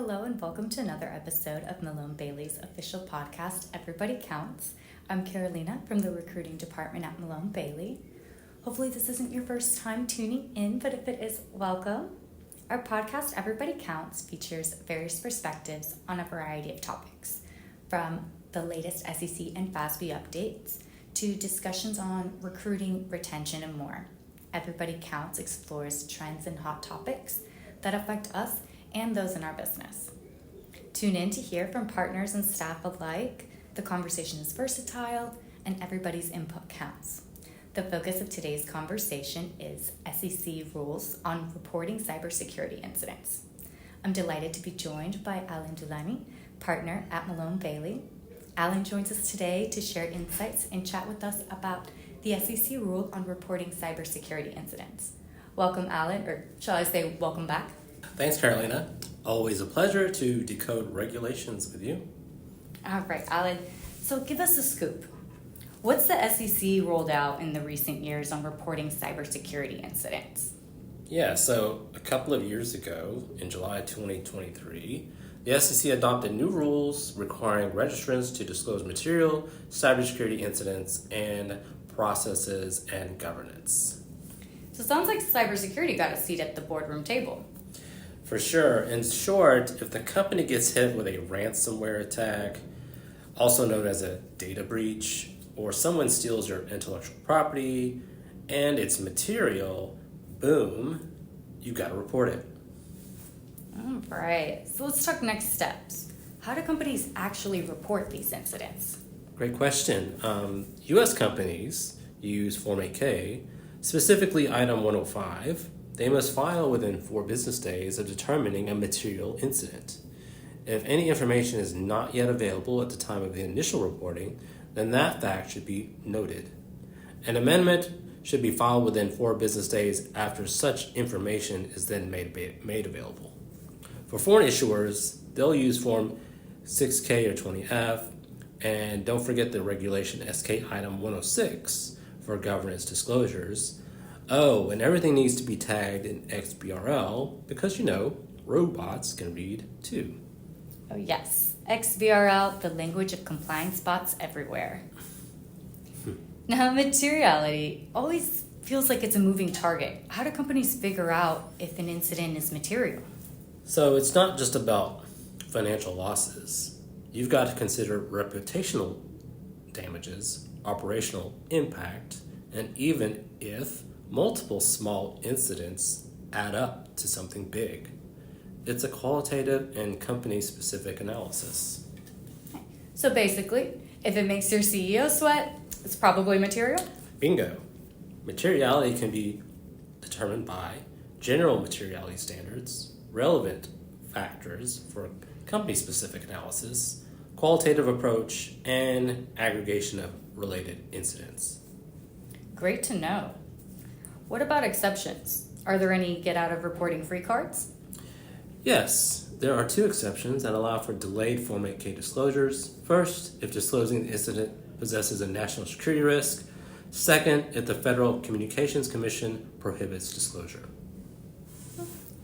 Hello and welcome to another episode of Malone Bailey's official podcast, Everybody Counts. I'm Carolina from the recruiting department at Malone Bailey. Hopefully this isn't your first time tuning in, but if it is, welcome. Our podcast, Everybody Counts, features various perspectives on a variety of topics, from the latest SEC and FASB updates to discussions on recruiting, retention, and more. Everybody Counts explores trends and hot topics that affect us and those in our business. Tune in to hear from partners and staff alike. The conversation is versatile and everybody's input counts. The focus of today's conversation is SEC rules on reporting cybersecurity incidents. I'm delighted to be joined by Alan Dulani, partner at Malone Bailey. Alan joins us today to share insights and chat with us about the SEC rule on reporting cybersecurity incidents. Welcome, Alan, or shall I say welcome back? Thanks, Carolina. Always a pleasure to decode regulations with you. All right, Alan. So give us a scoop. What's the SEC rolled out in the recent years on reporting cybersecurity incidents? Yeah, so a couple of years ago, in July 2023, the SEC adopted new rules requiring registrants to disclose material cybersecurity incidents and processes and governance. So it sounds like cybersecurity got a seat at the boardroom table. For sure. In short, if the company gets hit with a ransomware attack, also known as a data breach, or someone steals your intellectual property and it's material, boom, you got to report it. All right. So let's talk next steps. How do companies actually report these incidents? Great question. U.S. companies use Form 8K, specifically Item 105. They must file within 4 business days of determining a material incident. If any information is not yet available at the time of the initial reporting, then that fact should be noted. An amendment should be filed within 4 business days after such information is then made available. For foreign issuers, they'll use Form 6K or 20F, and don't forget the regulation SK Item 106 for governance disclosures. Oh, and everything needs to be tagged in XBRL because, robots can read too. Oh yes, XBRL, the language of compliance bots everywhere. Now, materiality always feels like it's a moving target. How do companies figure out if an incident is material? So it's not just about financial losses. You've got to consider reputational damages, operational impact, and even if multiple small incidents add up to something big. It's a qualitative and company-specific analysis. So basically, if it makes your CEO sweat, it's probably material? Bingo. Materiality can be determined by general materiality standards, relevant factors for company-specific analysis, qualitative approach, and aggregation of related incidents. Great to know. What about exceptions? Are there any get-out-of-reporting free cards? Yes, there are 2 exceptions that allow for delayed Form 8K disclosures. First, if disclosing the incident possesses a national security risk. Second, if the Federal Communications Commission prohibits disclosure.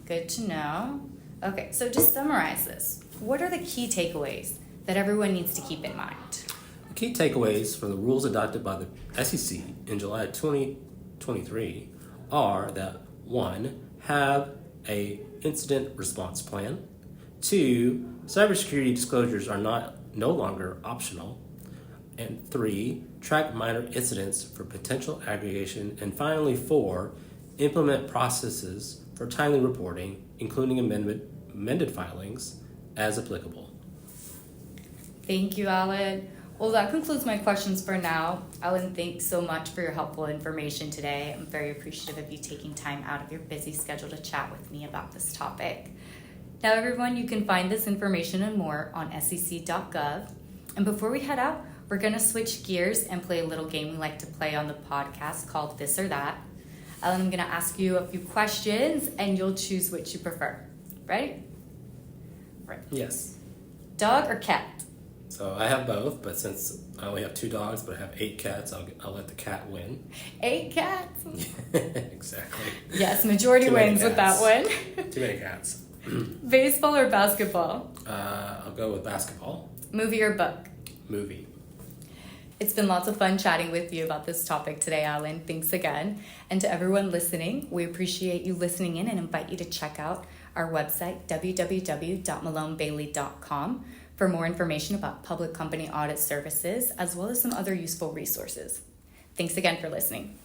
Good to know. Okay, so to summarize this, what are the key takeaways that everyone needs to keep in mind? The key takeaways from the rules adopted by the SEC in July 2023 are that 1. Have a incident response plan. 2. Cybersecurity disclosures are no longer optional. And 3. Track minor incidents for potential aggregation. And finally, 4. Implement processes for timely reporting, including amended filings as applicable. Thank you, Alan. Well, that concludes my questions for now. Alan, thanks so much for your helpful information today. I'm very appreciative of you taking time out of your busy schedule to chat with me about this topic. Now, everyone, you can find this information and more on sec.gov. And before we head out, we're going to switch gears and play a little game we like to play on the podcast called This or That. Alan, I'm going to ask you a few questions, and you'll choose which you prefer. Ready? Right. Yes. Dog or cat? So I have both, but since I only have 2 dogs, but I have 8 cats, I'll let the cat win. 8 cats? Exactly. Yes, majority wins with that one. Too many cats. Baseball or basketball? I'll go with basketball. Movie or book? Movie. It's been lots of fun chatting with you about this topic today, Alan. Thanks again. And to everyone listening, we appreciate you listening in and invite you to check out our website, www.malonebailey.com, for more information about public company audit services, as well as some other useful resources. Thanks again for listening.